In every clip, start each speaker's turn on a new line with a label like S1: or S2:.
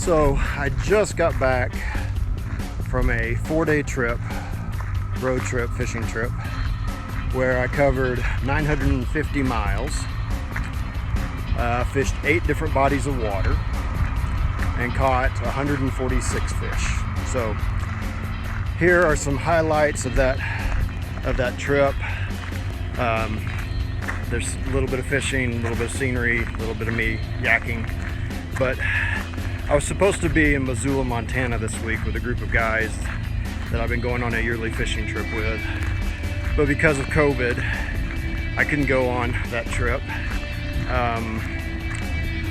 S1: So I just got back from a 4-day trip, road trip, fishing trip, where I covered 950 miles, fished 8 different bodies of water, and caught 146 fish. So here are some highlights of that trip. There's a little bit of fishing, a little bit of scenery, a little bit of me yakking, but I was supposed to be in Missoula, Montana this week with a group of guys that I've been going on a yearly fishing trip with. But because of COVID, I couldn't go on that trip.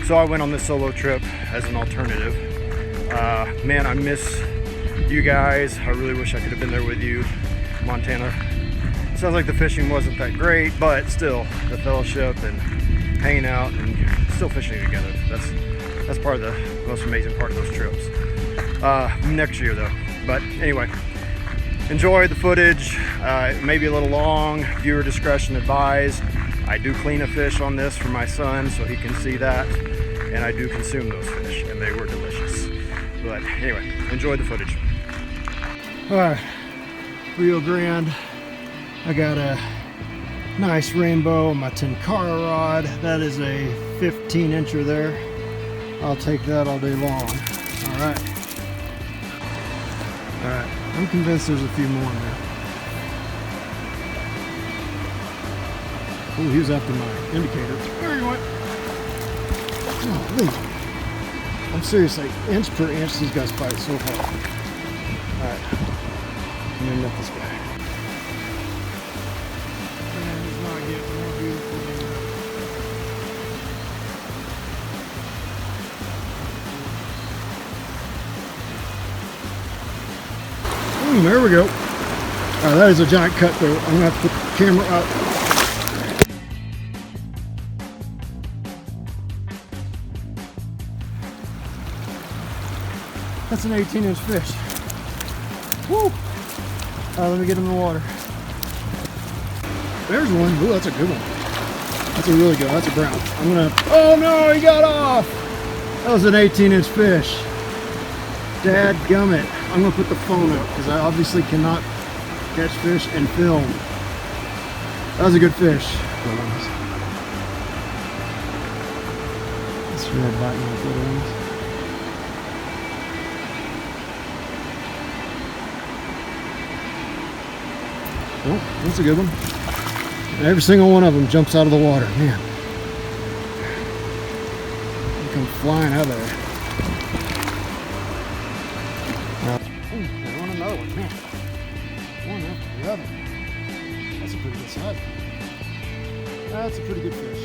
S1: So I went on this solo trip as an alternative. Man, I miss you guys. I really wish I could have been there with you. Montana. Sounds like the fishing wasn't that great, but still, the fellowship and hanging out and still fishing together. That's part of the most amazing part of those trips. Next year though. But anyway, enjoy the footage. It may be a little long, viewer discretion advised. I do clean a fish on this for my son so he can see that, and I do consume those fish, and they were delicious. But anyway, enjoy the footage. All right, Rio Grande. I got a nice rainbow on my Tenkara rod. That is a 15-incher there. I'll take that all day long. All right. I'm convinced there's a few more in there. Oh, he was after my indicator. There he went. Oh, I'm serious, like inch per inch, these guys fight so hard. All right, I'm gonna net this guy. Man, he's not getting more beautiful than that. There we go. That is a giant cutthroat. I'm gonna have to put the camera up. That's an 18-inch fish. Woo! Let me get him in the water. There's one. Ooh, that's a good one. That's a really good one. That's a brown. I'm gonna. Oh no, he got off! That was an 18-inch fish. Dadgummit. I'm gonna put the phone up because I obviously cannot catch fish and film. That was a good fish. It's real biting with little ones. Oh, that's a good one. And every single one of them jumps out of the water. Man, they come flying out of there. There's another one, man. One after the other. That's a pretty good size. That's a pretty good fish.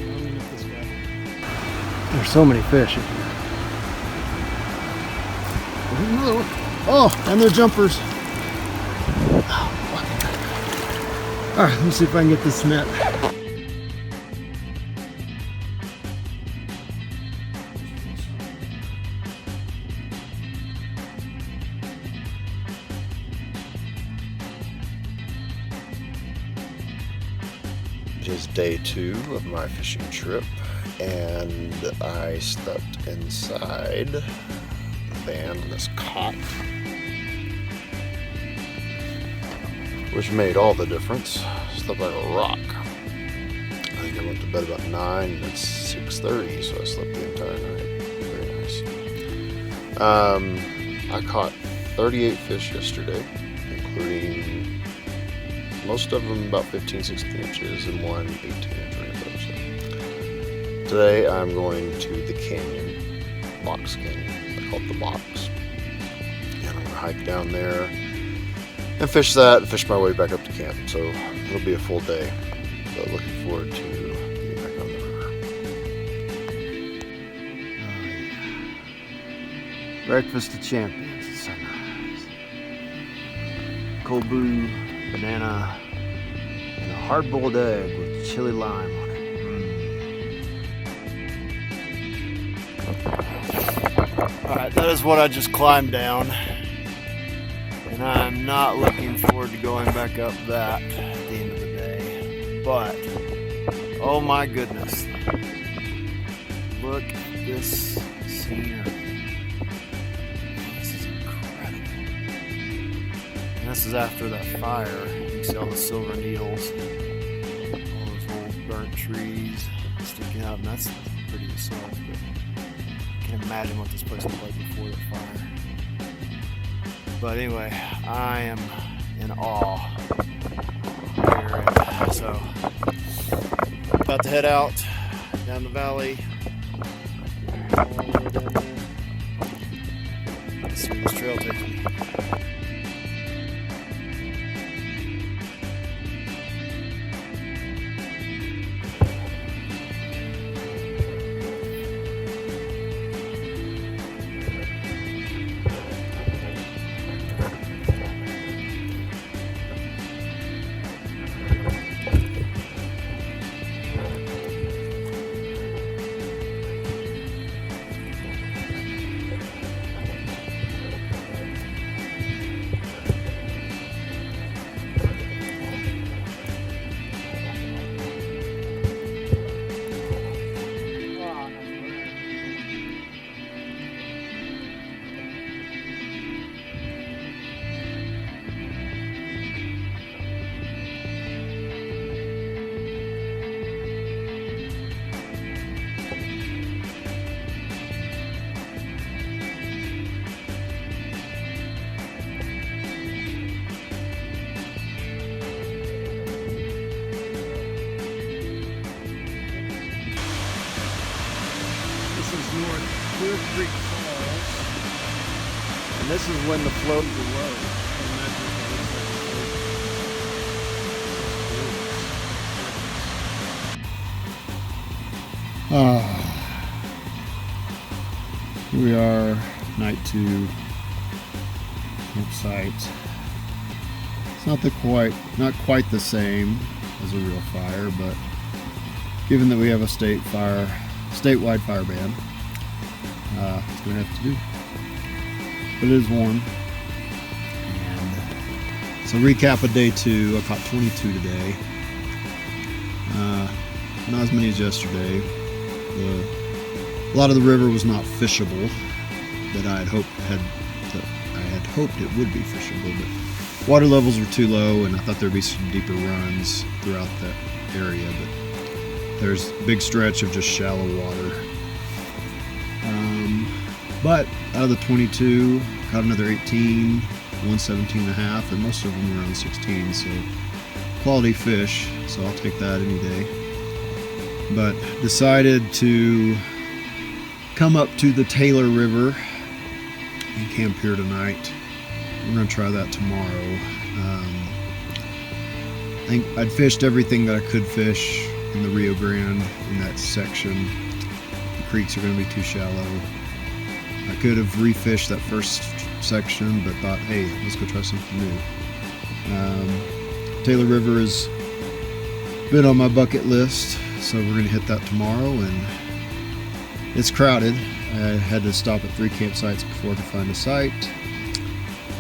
S1: Let me get this guy. There's so many fish in here. There's another one. Oh, and they're jumpers. All right, let me see if I can get this net.
S2: It is day 2 of my fishing trip, and I slept inside the van in this cot, which made all the difference. Slept like a rock. I think I went to bed about 9 and it's 6:30, so I slept the entire night. Very nice. I caught 38 fish yesterday, including most of them about 15-16 inches and one 18-inch rainbow. So today I'm going to the canyon, Box Canyon. They call it the Box. And I'm gonna hike down there and fish that and fish my way back up to camp. So it'll be a full day, but looking forward to being back on the river.
S1: Breakfast of champions at sunrise. Cold brew, banana, and a hard-boiled egg with chili lime on it. Alright, that is what I just climbed down. And I'm not looking forward to going back up that at the end of the day. But, oh my goodness. Look at this 14 or... This is incredible. And this is after that fire. You can see all the silver needles, all those old burnt trees sticking out, and that's pretty itself, but I can't imagine what this place looked like before the fire. But anyway, I am in awe here. So, about to head out down the valley. Let's see where this trail takes me. Cottonwood Creek Falls, and this is when the flow is low. Here we are, night 2, campsite. It's not quite the same as a real fire, but given that we have a statewide fire ban, it's gonna have to do. But it is warm. And so recap of day 2. I caught 22 today. Not as many as yesterday. A lot of the river was not fishable that I had hoped it would be fishable, but water levels were too low, and I thought there'd be some deeper runs throughout that area. But there's a big stretch of just shallow water. But out of the 22, caught another 18, one 17.5, and most of them were around 16. So quality fish. So I'll take that any day. But decided to come up to the Taylor River and camp here tonight. We're going to try that tomorrow. I think I'd fished everything that I could fish in the Rio Grande in that section. The creeks are going to be too shallow. I could have refished that first section, but thought, hey, let's go try something new. Taylor River has been on my bucket list, so we're going to hit that tomorrow, and it's crowded. I had to stop at 3 campsites before I could find a site,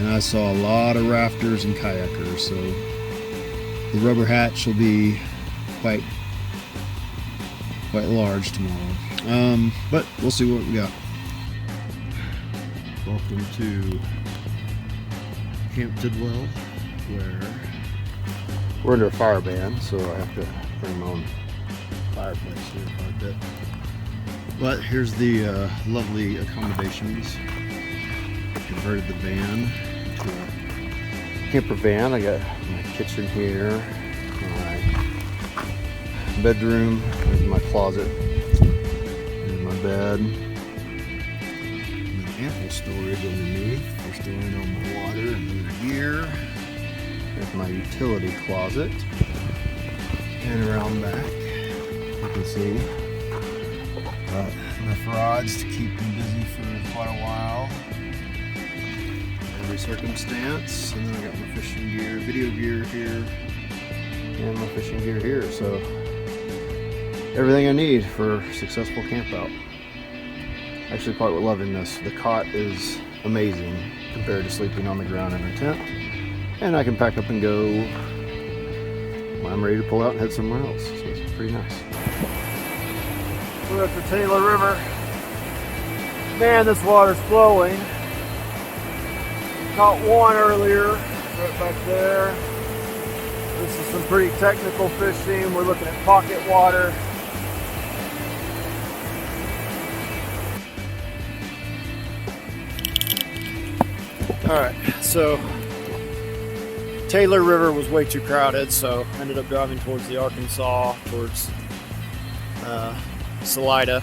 S1: and I saw a lot of rafters and kayakers, so the rubber hatch will be quite large tomorrow. But we'll see what we got. Welcome to Camp Tidwell, where we're under a fire ban, so I have to bring my own fireplace here quite a bit. But here's the lovely accommodations. Converted the van into a camper van. I got my kitchen here, my bedroom, there's my closet, there's my bed. Ample storage underneath for storing all my water and other gear. There's my utility closet. And around back, you can see enough rods to keep me busy for quite a while. Every circumstance. And then I got my fishing gear, video gear here, and my fishing gear here. So everything I need for a successful camp out. Actually quite loving this. The cot is amazing compared to sleeping on the ground in a tent. And I can pack up and go when I'm ready to pull out and head somewhere else. So it's pretty nice. We're at the Taylor River. Man, this water's flowing. Caught one earlier, right back there. This is some pretty technical fishing. We're looking at pocket water. Alright, so Taylor River was way too crowded, so I ended up driving towards the Arkansas, towards Salida.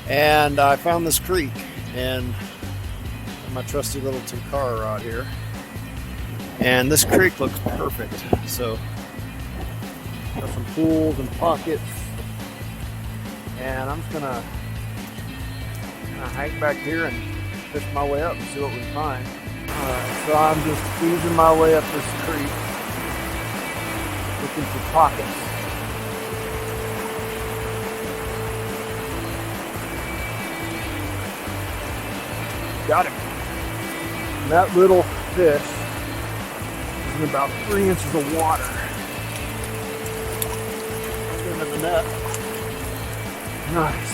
S1: And I found this creek, and my trusty little Tenkara rod here. And this creek looks perfect. So, got some pools and pockets. And I'm just gonna hike back here and fish my way up and see what we can find. Alright, so I'm just easing my way up this creek, looking for pockets. Got him. And that little fish is in about 3 inches of water. Get him in the net. Nice.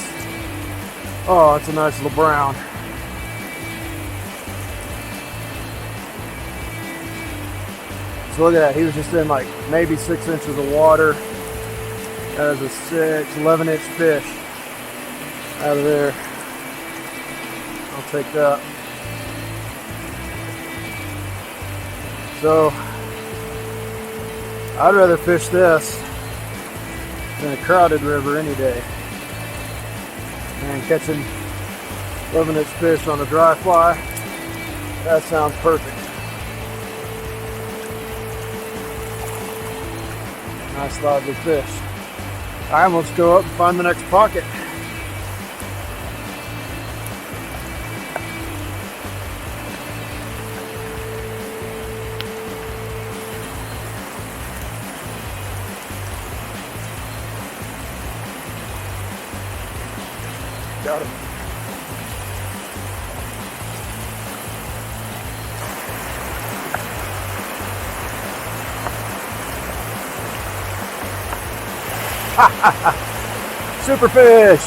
S1: Oh, that's a nice little brown. So look at that. He was just in like maybe 6 inches of water. That is a 11-inch fish out of there. I'll take that. So I'd rather fish this than a crowded river any day. And catching 11-inch fish on a dry fly, that sounds perfect. Nice lively fish. Alright, let's go up and find the next pocket. Got him. Super fish.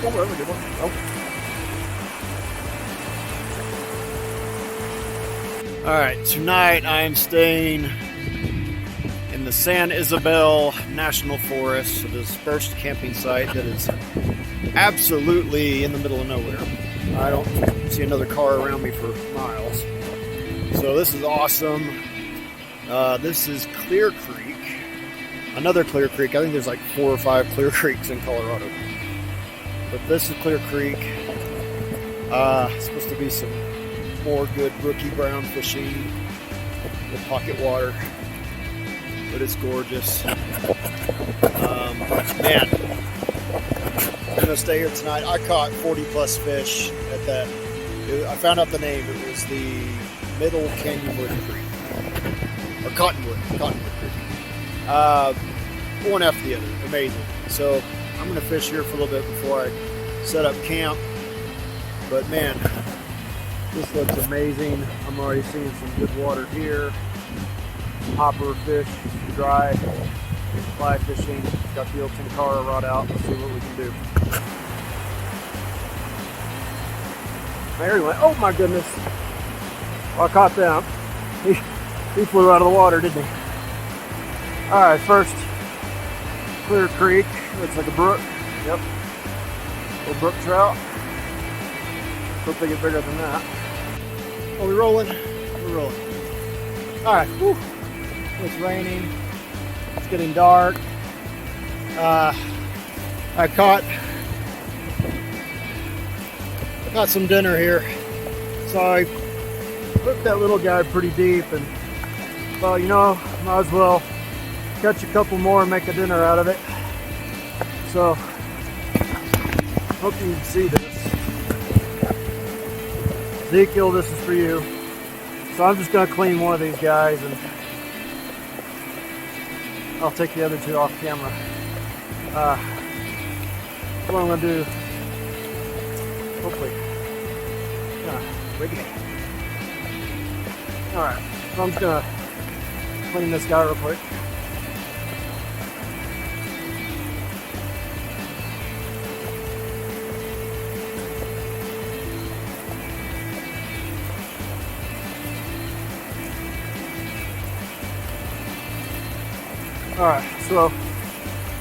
S1: Oh, that was a good one. Oh. All right, tonight I am staying in the San Isabel National Forest, a dispersed camping site that is absolutely in the middle of nowhere. I don't see another car around me for miles. So this is awesome. This is Clear Creek, another Clear Creek. I think there's like 4 or 5 Clear Creeks in Colorado. But this is Clear Creek. Supposed to be some more good rookie brown fishing with pocket water, but it's gorgeous. Man, I'm gonna stay here tonight. I caught 40 plus fish at that. I found out the name. It was the Middle Canyonwood Creek, or Cottonwood Creek. One after the other, amazing. So I'm gonna fish here for a little bit before I set up camp. But man, this looks amazing. I'm already seeing some good water here. Some hopper fish, dry fly fishing. Got the old Tenkara rod out. Let's see what we can do. There he went. Oh my goodness. Well, I caught them. He flew out of the water, didn't he? Alright, first Clear Creek. Looks like a brook. Yep. Little brook trout. Hope they get bigger than that. Are we rolling? We're rolling. Alright, whew. It's raining. It's getting dark. I caught some dinner here. So I hooked that little guy pretty deep and thought, you know, might as well catch a couple more and make a dinner out of it. So, hope you can see this. Ezekiel, this is for you. So I'm just going to clean one of these guys and I'll take the other two off camera. What I'm gonna do, hopefully, wiggly. All right, so I'm just gonna clean this guy real quick. Alright, so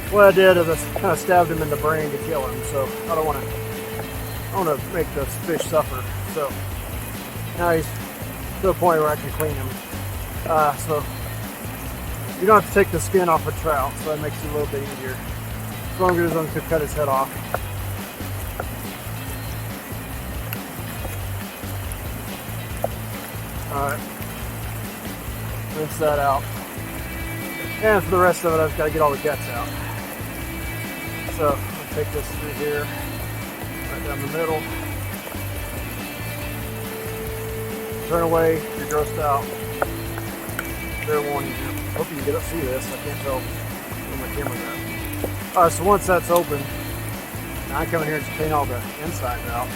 S1: what I did is I kind of stabbed him in the brain to kill him, so I don't want to make this fish suffer. So now he's to the point where I can clean him. So you don't have to take the skin off a trout, so that makes it a little bit easier. So I'm going to cut his head off. Alright, rinse that out. And for the rest of it, I've just got to get all the guts out. So I'll take this through here, right down the middle. Turn away, you're grossed out. Fair warning here. Hope you can see this. I can't tell where my camera's at. Alright, so once that's open, now I come in here and just clean all the insides out.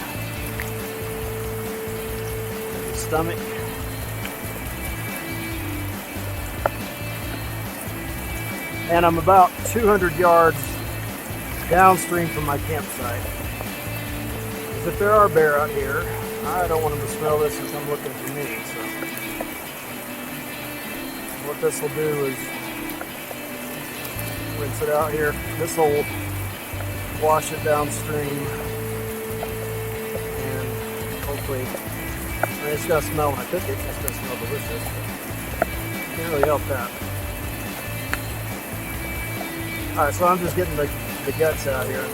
S1: The stomach. And I'm about 200 yards downstream from my campsite. Because if there are bear out here, I don't want them to smell this and come looking for me. So what this will do is rinse it out here. This will wash it downstream, and hopefully, it's gonna smell when I cook it. It's gonna smell delicious. Can't really help that. Alright, so I'm just getting the guts out here, and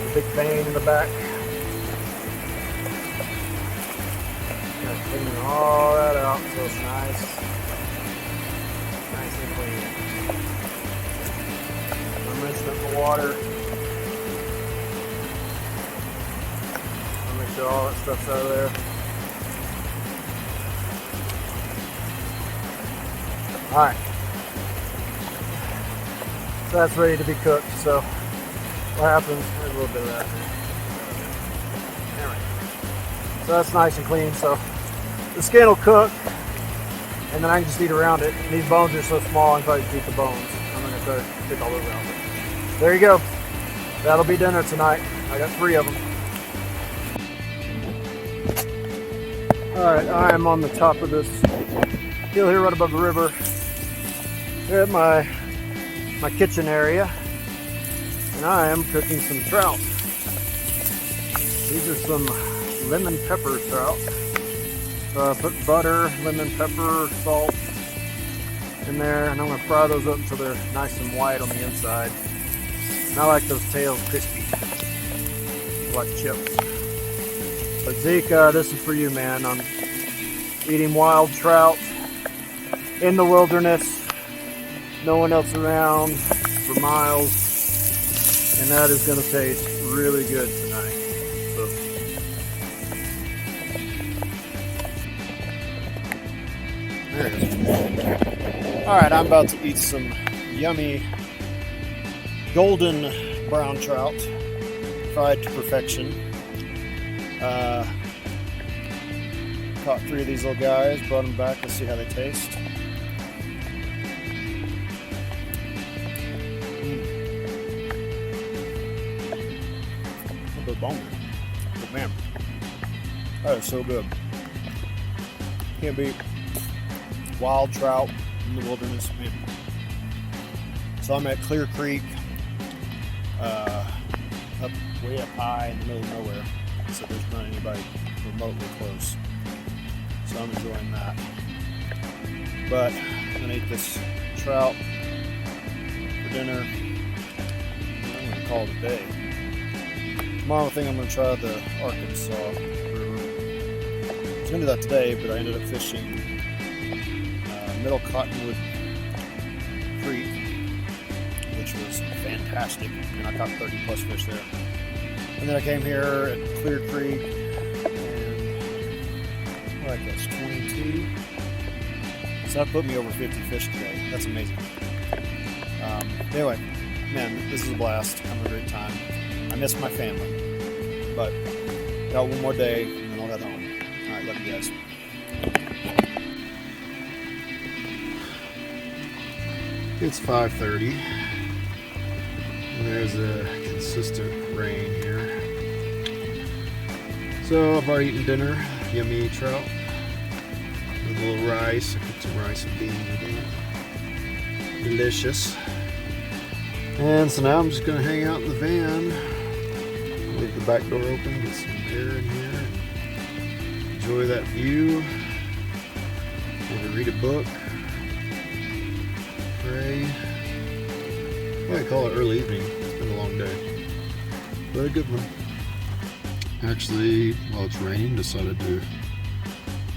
S1: the big vein in the back. Gonna clean all that out so it's nice and clean. I'm rinsing it in the water. I'll make sure all that stuff's out of there. Alright. So that's ready to be cooked. So what happens, there's a little bit of that. Alright. So that's nice and clean. So the skin will cook, and then I can just eat around it. And these bones are so small, I can probably just eat the bones. I'm going to try to pick all those out. But there you go. That'll be dinner tonight. I got 3 of them. Alright, I am on the top of this hill here right above the river. Here at my kitchen area, and I am cooking some trout. These are some lemon pepper trout. So I put butter, lemon pepper, salt in there, and I'm going to fry those up until they're nice and white on the inside. And I like those tails crispy, like chips. But Zeke, this is for you, man. I'm eating wild trout in the wilderness. No one else around for miles, and that is going to taste really good tonight. So, there it is. All right, I'm about to eat some yummy golden brown trout, fried to perfection. Caught 3 of these little guys, brought them back. Let's see how they taste. Bone. But man, that is so good. Can't beat wild trout in the wilderness, man. So I'm at Clear Creek, way up high in the middle of nowhere, so there's not anybody remotely close. So I'm enjoying that. But I'm gonna eat this trout for dinner. I'm gonna call it a day. Tomorrow I think I'm going to try the Arkansas River. I was going to do that today, but I ended up fishing Middle Cottonwood Creek, which was fantastic, and I caught 30 plus fish there. And then I came here at Clear Creek, and what I guess 22. So that put me over 50 fish today. That's amazing. Anyway, man, this is a blast. I'm having a great time. I miss my family, but got one more day and then I'll head home. All right, love you guys. It's 5:30. There's a consistent rain here. So I've already eaten dinner. Yummy trout with a little rice. I cooked some rice and beans with it. Delicious. And so now I'm just gonna hang out in the van. Leave the back door open, get some air in here, and enjoy that view. Maybe read a book. Pray. I might call it early evening. It's been a long day, but a good one. Actually, while it's raining, decided to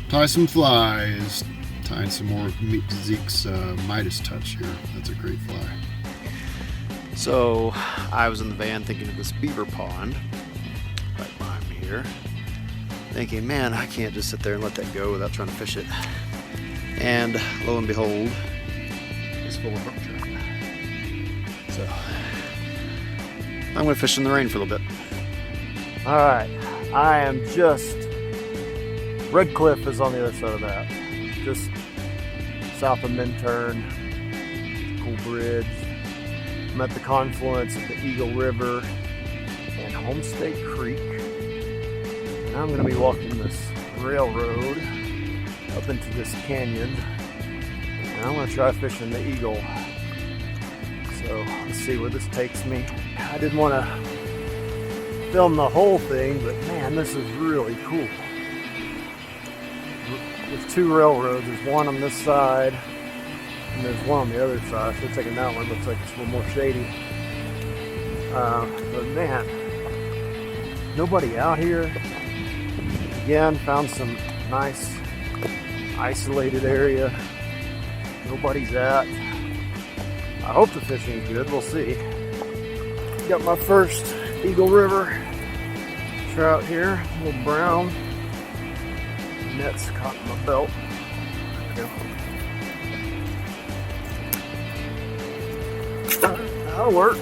S1: tie some flies. Tying some more Zeke's Midas Touch here. That's a great fly. So I was in the van thinking of this beaver pond right behind me here. Thinking, man, I can't just sit there and let that go without trying to fish it. And lo and behold, it's full of brook trout. So I'm going to fish in the rain for a little bit. Alright, I am just, Red Cliff is on the other side of that. Just south of Minturn, cool bridge. I'm at the confluence of the Eagle River and Homestay Creek. And I'm going to be walking this railroad up into this canyon. And I'm going to try fishing the Eagle. So let's see where this takes me. I didn't want to film the whole thing, but man, this is really cool. There's two railroads. There's one on this side and there's one on the other side. So taking that one, looks like it's a little more shady. But man, nobody out here. Again, found some nice isolated area. Nobody's at. I hope the fishing is good. We'll see. Got my first Eagle River trout here, a little brown. Net's caught in my belt. There we go. That'll work.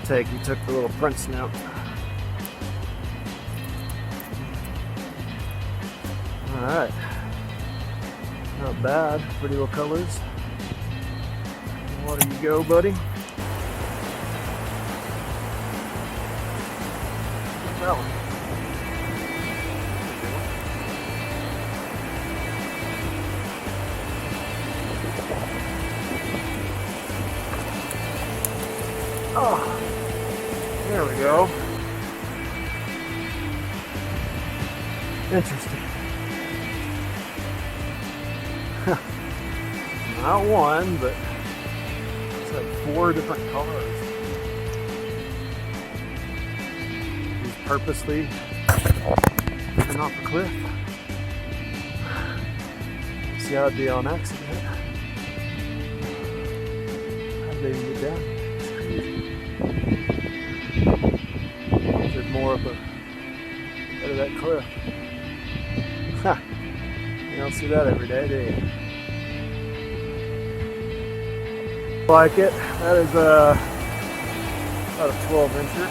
S1: He took the little print snout. Alright. Not bad. Pretty little colors. Water you go, buddy. That one. Oh, there we go. Interesting. Not one, but it's like 4 different colors. He's purposely coming off the cliff. See how it'd be on accident. How'd they even get down? There's more up out of that cliff. Ha! You don't see that every day, do you? Like it. That is about a 12-incher.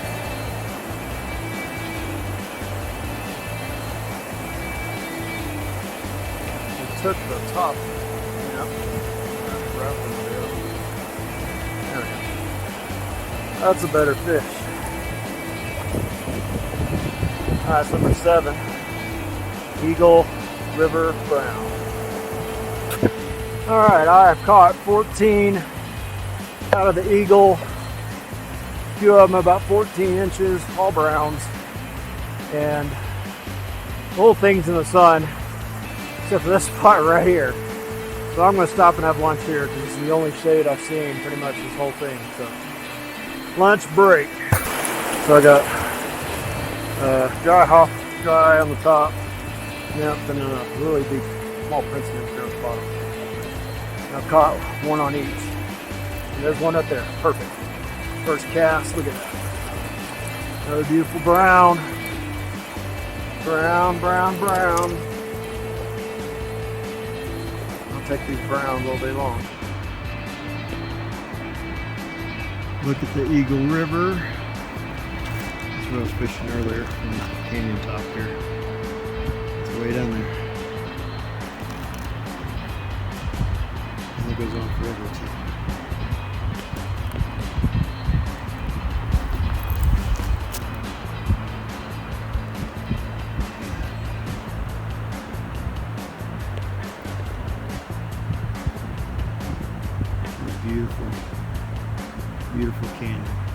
S1: We took the top. Yep. There we go. That's a better fish. That's number 7. Eagle River Brown. Alright, I have caught 14 out of the Eagle. A few of them about 14 inches, all browns. And little things in the sun, except for this spot right here. So I'm going to stop and have lunch here because this is the only shade I've seen pretty much this whole thing. So lunch break. So I got dry on the top. Yep, and then a really big small prince nip here on the bottom. And I've caught one on each. And there's one up there. Perfect. First cast. Look at that. Another beautiful brown. Brown, brown, brown. protect these browns all day long. Look at the Eagle River. That's where I was fishing earlier from the canyon top here. It's way down there. And it goes on forever too. Beautiful, beautiful canyon.